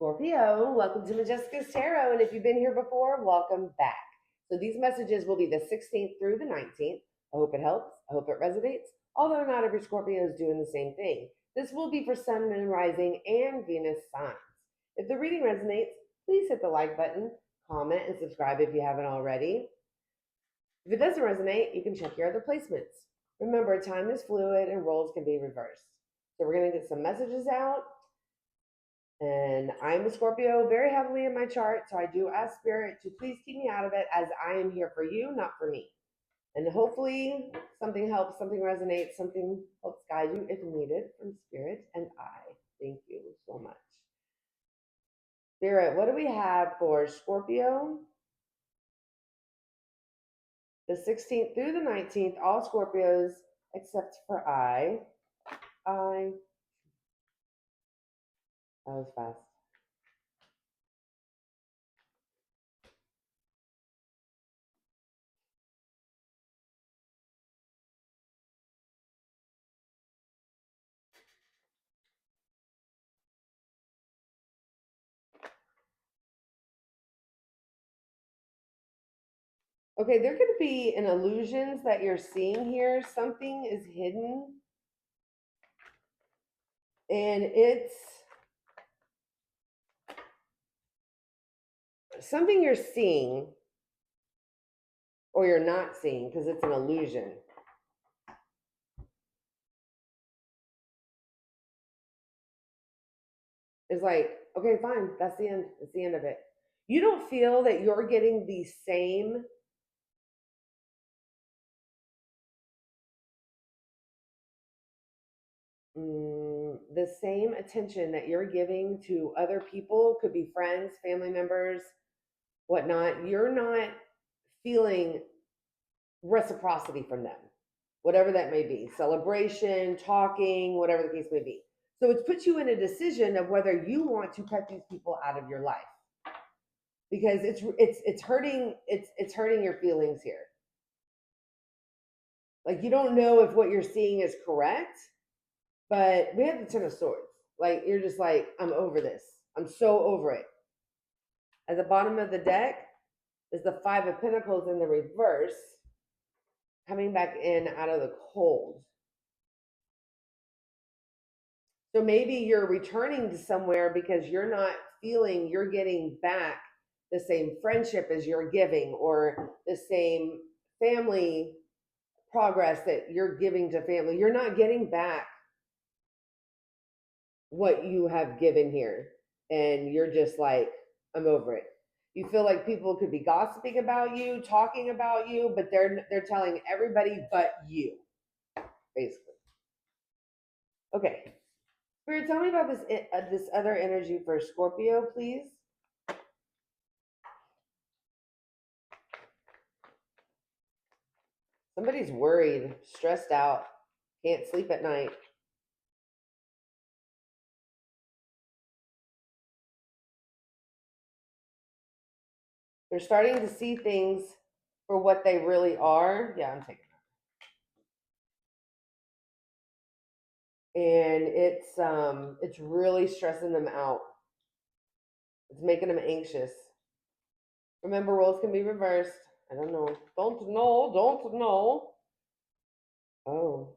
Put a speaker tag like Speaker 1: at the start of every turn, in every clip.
Speaker 1: Scorpio, welcome to Majesticas Tarot. And if you've been here before, welcome back. So these messages will be the 16th through the 19th. I hope it helps. I hope it resonates. Although not every Scorpio is doing the same thing. This will be for Sun, Moon, Rising, and Venus signs. If the reading resonates, please hit the like button, comment, and subscribe if you haven't already. If it doesn't resonate, you can check your other placements. Remember, time is fluid and roles can be reversed. So we're going to get some messages out. And I'm a Scorpio very heavily in my chart, so I do ask Spirit to please keep me out of it, as I am here for you, not for me. And hopefully something helps, something resonates, something helps guide you if needed from Spirit. And I thank you so much. Spirit, what do we have for Scorpio? The 16th through the 19th, all Scorpios except for I. That was fast. Okay, there could be an illusions that you're seeing here. Something is hidden. And it's something you're seeing or you're not seeing because it's an illusion. It's like, okay, fine, that's the end. That's the end of it. You don't feel that you're getting the same attention that you're giving to other people, could be friends, family members, whatnot. You're not feeling reciprocity from them, whatever that may be, celebration, talking, whatever the case may be. So it's put you in a decision of whether you want to cut these people out of your life, because it's hurting your feelings here. Like, you don't know if what you're seeing is correct, but we have the Ten of Swords. Like, you're just like, I'm over this. I'm so over it. At the bottom of the deck is the Five of Pentacles in the reverse, coming back in out of the cold. So maybe you're returning to somewhere because you're not feeling you're getting back the same friendship as you're giving, or the same family progress that you're giving to family. You're not getting back what you have given here. And you're just like, I'm over it. You feel like people could be gossiping about you, talking about you, but they're telling everybody but you, basically. Okay. Spirit, tell me about this other energy for Scorpio, please. Somebody's worried, stressed out, can't sleep at night. They're starting to see things for what they really are. Yeah, I'm taking that. And it's really stressing them out. It's making them anxious. Remember, roles can be reversed. I don't know. Don't know. Oh.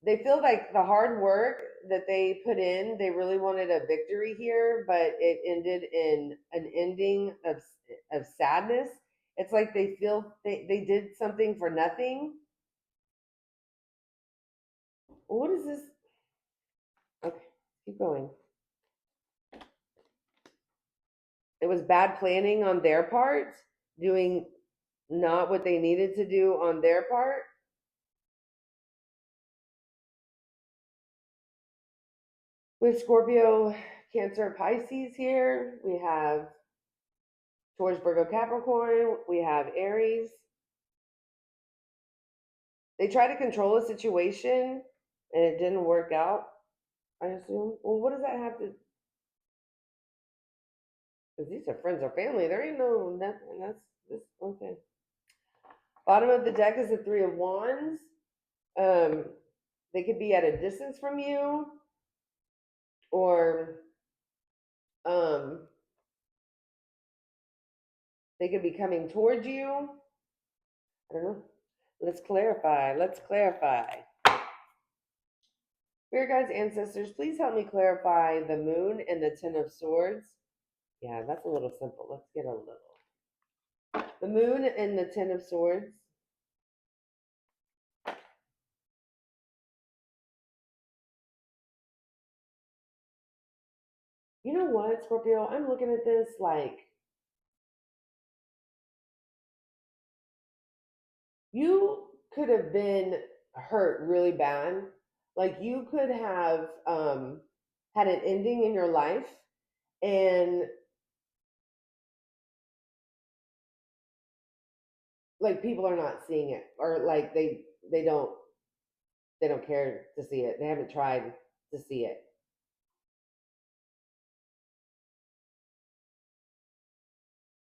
Speaker 1: They feel like the hard work that they put in, they really wanted a victory here, but it ended in an ending of sadness. It's like they feel they did something for nothing. What is this? Okay, keep going. It was bad planning on their part, doing not what they needed to do on their part. With Scorpio, Cancer, Pisces here, we have Taurus, Virgo, Capricorn, we have Aries. They tried to control a situation and it didn't work out, I assume. Well, what does that have to? Because these are friends or family. There ain't no nothing. That's this. Okay. Bottom of the deck is the Three of Wands. They could be at a distance from you, or they could be coming towards you. I don't know. Let's clarify. Let's clarify. Spirit guides, ancestors, please help me clarify the moon and the Ten of Swords. Yeah, that's a little simple. Let's get a little. The moon and the Ten of Swords. You know what, Scorpio? I'm looking at this like you could have been hurt really bad. Like you could have had an ending in your life, and like people are not seeing it, or like they don't they don't care to see it. They haven't tried to see it.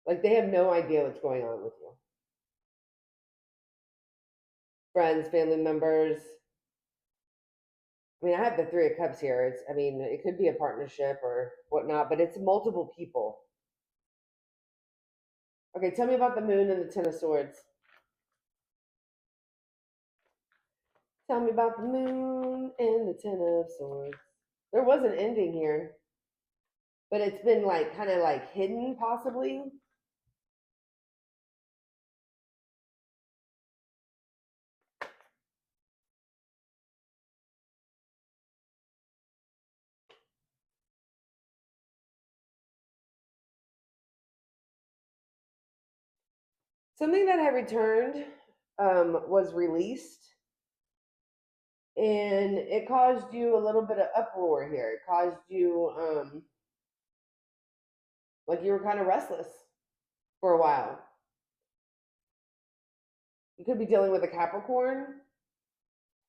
Speaker 1: Like they have no idea what's going on with you. Friends, family members. I mean, I have the Three of Cups here. It's, I mean, it could be a partnership or whatnot, but it's multiple people. Okay, tell me about the moon and the Ten of Swords. Tell me about the moon and the Ten of Swords. There was an ending here, but it's been like kind of like hidden, possibly. Something that had returned was released, and it caused you a little bit of uproar here. It caused you like you were kind of restless for a while. You could be dealing with a Capricorn.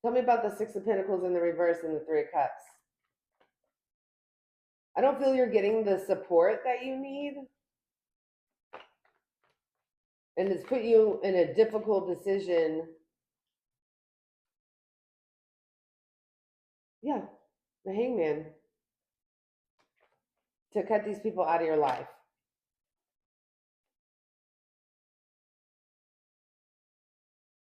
Speaker 1: Tell me about the Six of Pentacles in the reverse and the Three of Cups. I don't feel you're getting the support that you need. And it's put you in a difficult decision. Yeah, the Hangman. To cut these people out of your life.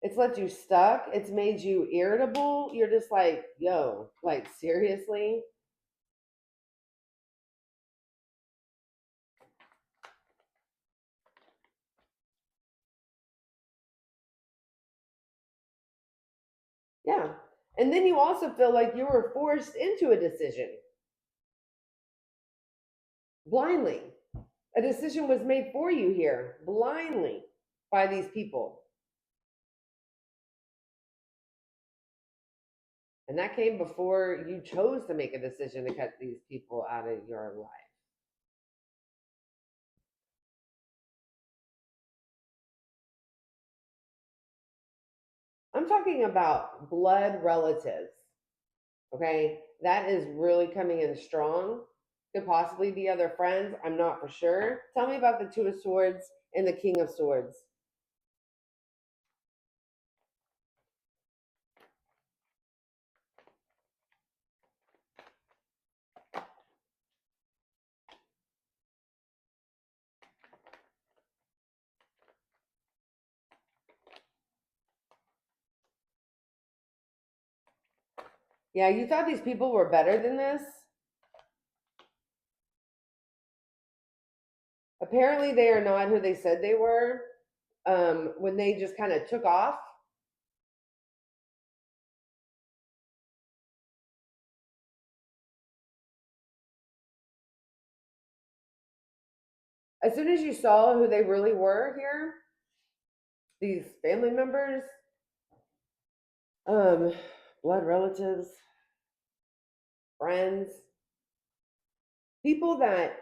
Speaker 1: It's left you stuck. It's made you irritable. You're just like, yo, like seriously? Yeah. And then you also feel like you were forced into a decision blindly. A decision was made for you here blindly by these people. And that came before you chose to make a decision to cut these people out of your life. I'm talking about blood relatives. Okay. That is really coming in strong. Could possibly be other friends. I'm not for sure. Tell me about the Two of Swords and the King of Swords. Yeah, you thought these people were better than this? Apparently, they are not who they said they were when they just kind of took off. As soon as you saw who they really were here, these family members, blood relatives, friends, people that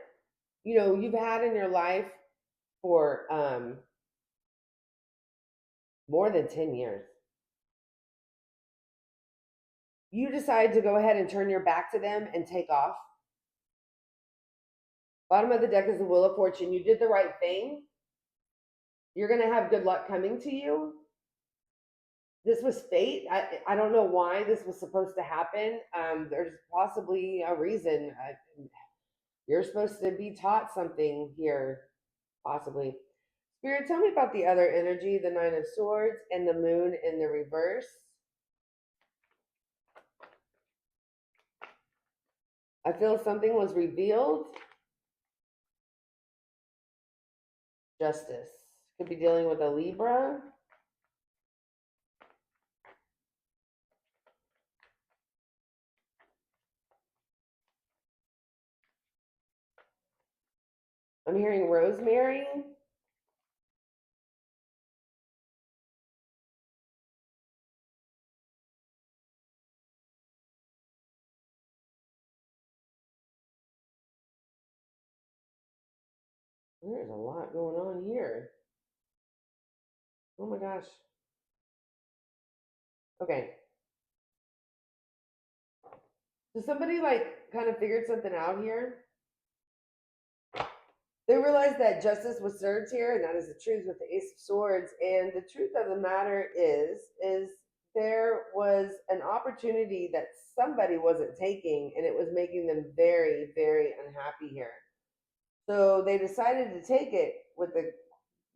Speaker 1: you've had in your life for more than 10 years. You decide to go ahead and turn your back to them and take off. Bottom of the deck is the Wheel of Fortune. You did the right thing. You're going to have good luck coming to you. this was fate. I don't know why this was supposed to happen. There's possibly a reason. You're supposed to be taught something here, possibly. Spirit, tell me about the other energy, the Nine of Swords and the Moon in the reverse. I feel something was revealed. Justice. Could be dealing with a Libra. I'm hearing Rosemary. There's a lot going on here. Oh my gosh. Okay. So somebody like kind of figured something out here. They realized that justice was served here, and that is the truth with the Ace of Swords. And the truth of the matter is there was an opportunity that somebody wasn't taking, and it was making them very, very unhappy here. So they decided to take it with the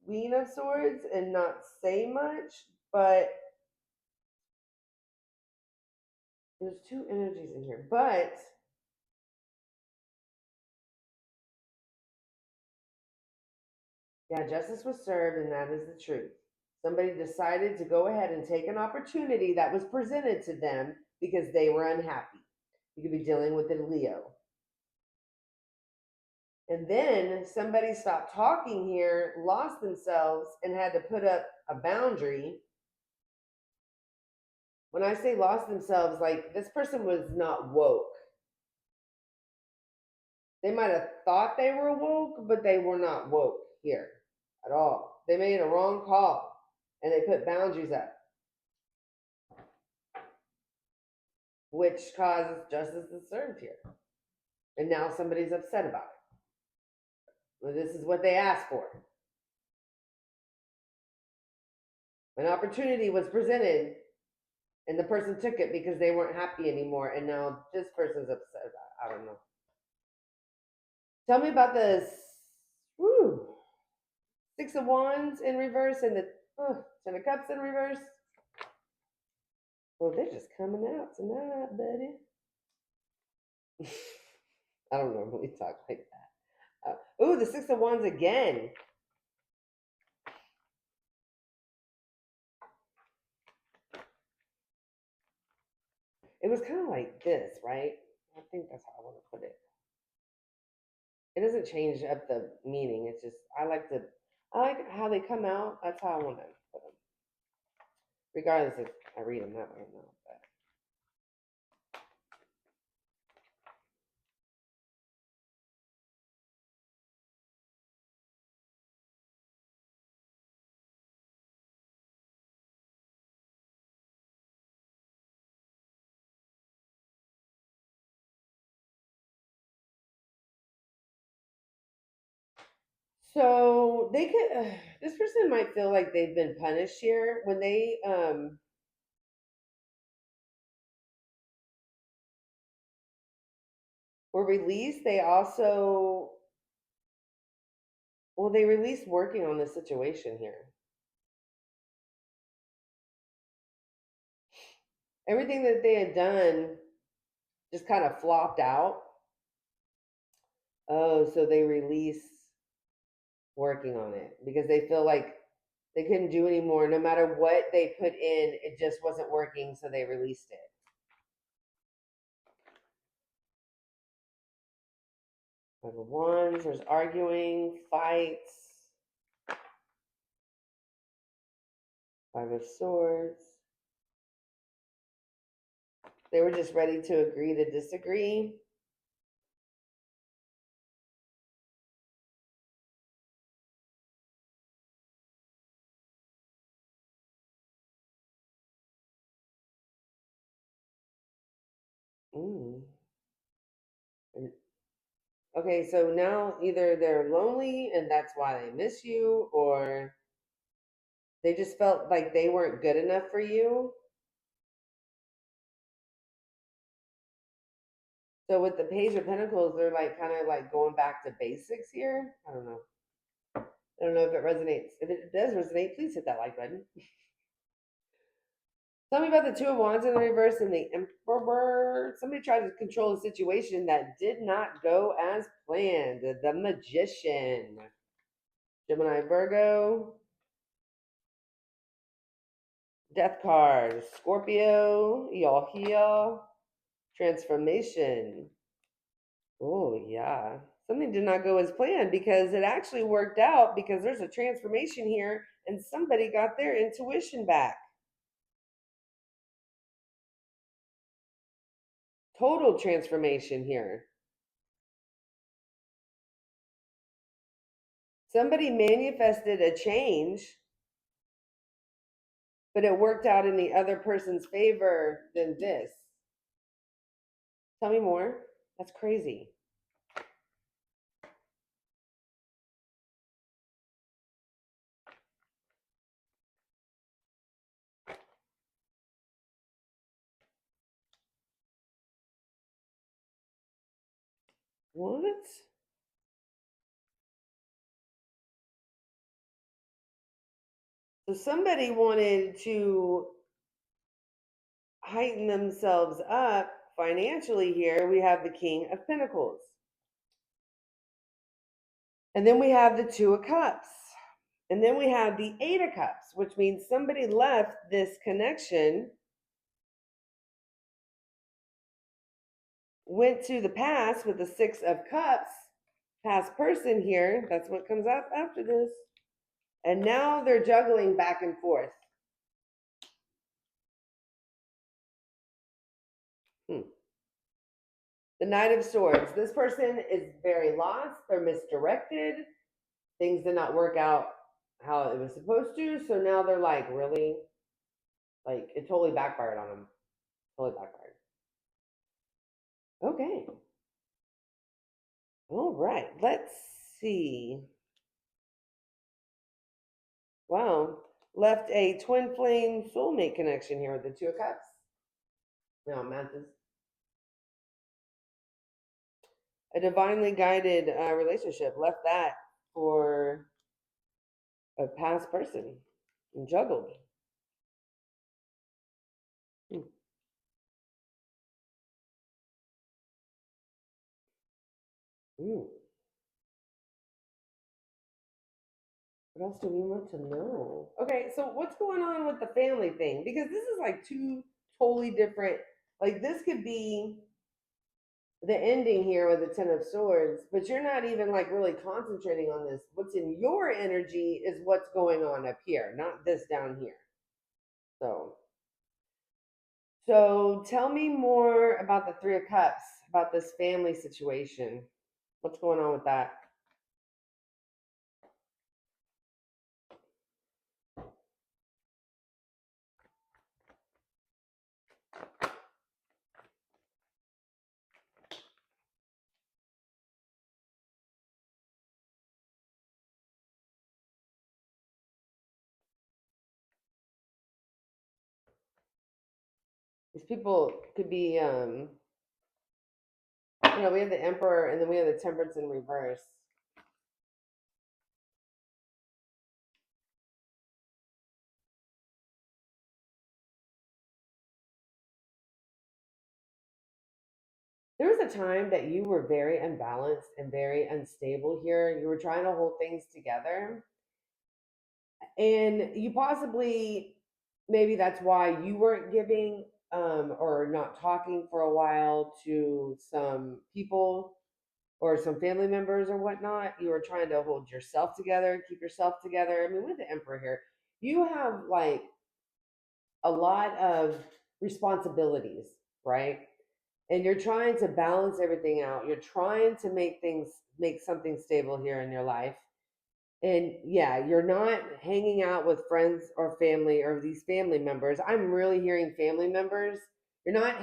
Speaker 1: Queen of Swords and not say much, but there's two energies in here. But yeah, justice was served, and that is the truth. Somebody decided to go ahead and take an opportunity that was presented to them because they were unhappy. You could be dealing with a Leo. And then somebody stopped talking here, lost themselves, and had to put up a boundary. When I say lost themselves, like this person was not woke. They might have thought they were woke, but they were not woke here at all. They made a wrong call and they put boundaries up, which caused justice to serve here. And now somebody's upset about it. Well, this is what they asked for. An opportunity was presented, and the person took it because they weren't happy anymore, and now this person's upset about it. I don't know. Tell me about this. Woo, Six of Wands in reverse and the Ten of Cups in reverse. Well, they're just coming out tonight, buddy. I don't normally talk like that. The Six of Wands again. It was kind of like this, right? I think that's how I want to put it. It doesn't change up the meaning. It's just I like how they come out. That's how I want to put them. Regardless if I read them that way or not. But so they could. This person might feel like they've been punished here when they were released. They also they released working on this situation here. Everything that they had done just kind of flopped out. Oh, so they release working on it because they feel like they couldn't do anymore. No matter what they put in, it just wasn't working, so they released it. Five of Wands, there's arguing, fights. Five of Swords. They were just ready to agree to disagree. Mm. Okay, so now either they're lonely and that's why they miss you, or They just felt like they weren't good enough for you. So with the Page of Pentacles, they're like kind of like going back to basics here. I don't know. I don't know if it resonates. If it does resonate, please hit that like button. Tell me about the Two of Wands in the reverse and the Emperor. Somebody tried to control a situation that did not go as planned. The Magician. Gemini, Virgo. Death card. Scorpio. Y'all here. Transformation. Oh, yeah. Something did not go as planned because it actually worked out because there's a transformation here and somebody got their intuition back. Total transformation here. Somebody manifested a change, but it worked out in the other person's favor than this. Tell me more. That's crazy. What? So somebody wanted to heighten themselves up financially here. We have the King of Pentacles. And then we have the Two of Cups. And then we have the Eight of Cups, which means somebody left this connection, went to the past with the Six of Cups, past person here. That's what comes up after this. And now they're juggling back and forth. The Knight of Swords. This person is very lost. They're misdirected. Things did not work out how it was supposed to. So now they're like, really? Like, it totally backfired on them. Totally backfired. Okay. All right. Let's see. Wow. Left a twin flame soulmate connection here with the Two of Cups. No, Mantis. A divinely guided relationship. Left that for a past person and juggled. Hmm. Hmm. What else do we want to know? Okay, so what's going on with the family thing? Because this is like two totally different, like this could be the ending here with the Ten of Swords, but you're not even like really concentrating on this. What's in your energy is what's going on up here, not this down here. So tell me more about the Three of Cups, about this family situation. What's going on with that? These people could be, we have the Emperor and then we have the Temperance in reverse. There was a time that you were very unbalanced and very unstable here. You were trying to hold things together. And you possibly, maybe that's why you weren't giving or not talking for a while to some people or some family members or whatnot. You were trying to hold yourself together, keep yourself together. I mean, with the Emperor here, you have like a lot of responsibilities, right? And you're trying to balance everything out. You're trying to make something stable here in your life. And yeah, you're not hanging out with friends or family or these family members. I'm really hearing family members. You're not,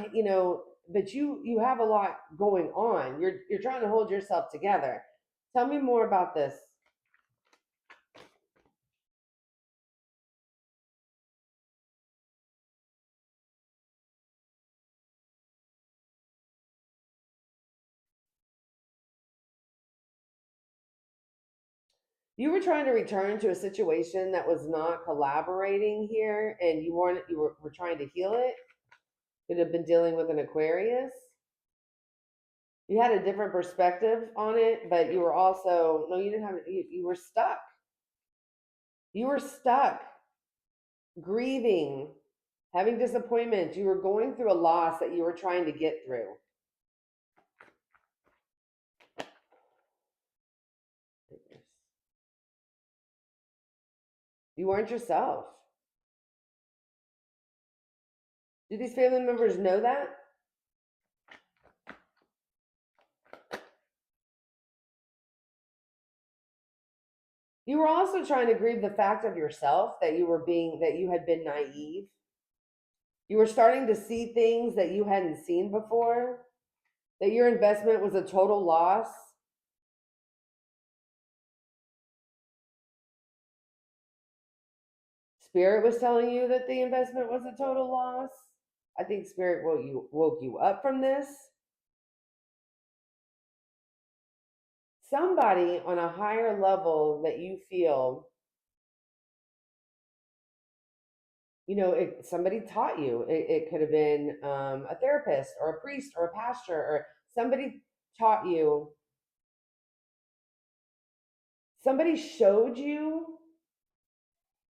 Speaker 1: but you have a lot going on. You're trying to hold yourself together. Tell me more about this. You were trying to return to a situation that was not collaborating here, and were trying to heal it. Could have been dealing with an Aquarius. You had a different perspective on it, but you were also, no, you didn't have, you were stuck. You were stuck, grieving, having disappointment. You were going through a loss that you were trying to get through. You weren't yourself. Do these family members know that? You were also trying to grieve the fact of yourself that you had been naive. You were starting to see things that you hadn't seen before, that your investment was a total loss. Spirit was telling you that the investment was a total loss. I think Spirit woke you up from this. Somebody on a higher level that you feel, somebody taught you. It could have been a therapist or a priest or a pastor, or somebody taught you. Somebody showed you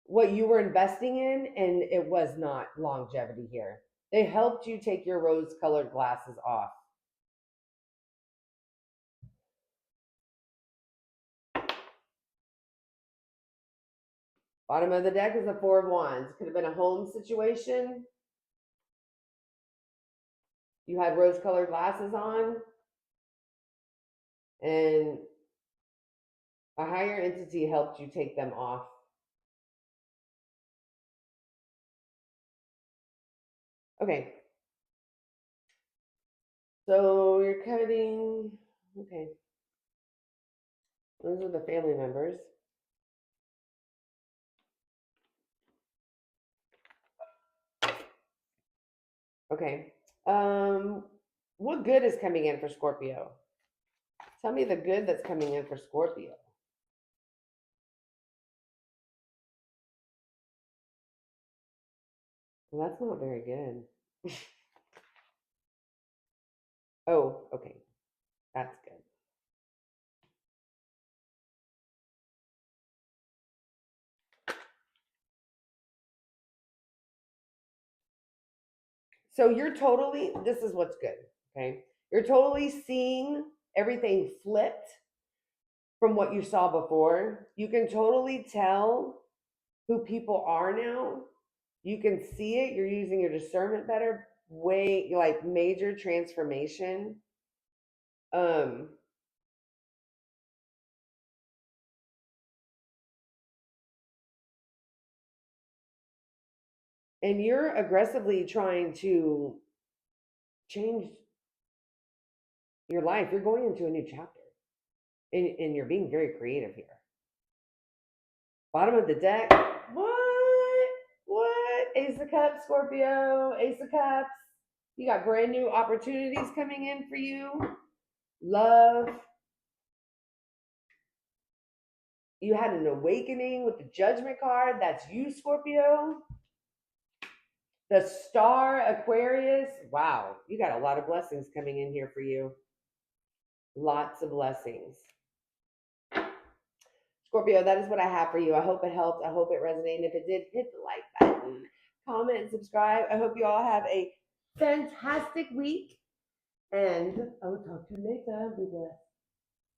Speaker 1: what you were investing in, and it was not longevity here. They helped you take your rose-colored glasses off. Bottom of the deck is the Four of Wands. Could have been a home situation. You had rose-colored glasses on, and a higher entity helped you take them off. Okay. So you're cutting. Okay. Those are the family members. Okay. What good is coming in for Scorpio? Tell me the good that's coming in for Scorpio. Well, that's not very good. Oh, okay. That's good. So this is what's good, okay? You're totally seeing everything flipped from what you saw before. You can totally tell who people are now. You can see it. You're using your discernment better. Way like major transformation. Um, and you're aggressively trying to change your life. You're going into a new chapter, and you're being very creative here. Bottom of the deck. What? Ace of Cups, Scorpio. Ace of Cups. You got brand new opportunities coming in for you. Love. You had an awakening with the Judgment card. That's you, Scorpio. The Star, Aquarius. Wow. You got a lot of blessings coming in here for you. Lots of blessings. Scorpio, that is what I have for you. I hope it helped. I hope it resonated. If it did, hit the like button, comment, and subscribe. I hope you all have a fantastic week. And I will talk to you later. Be blessed.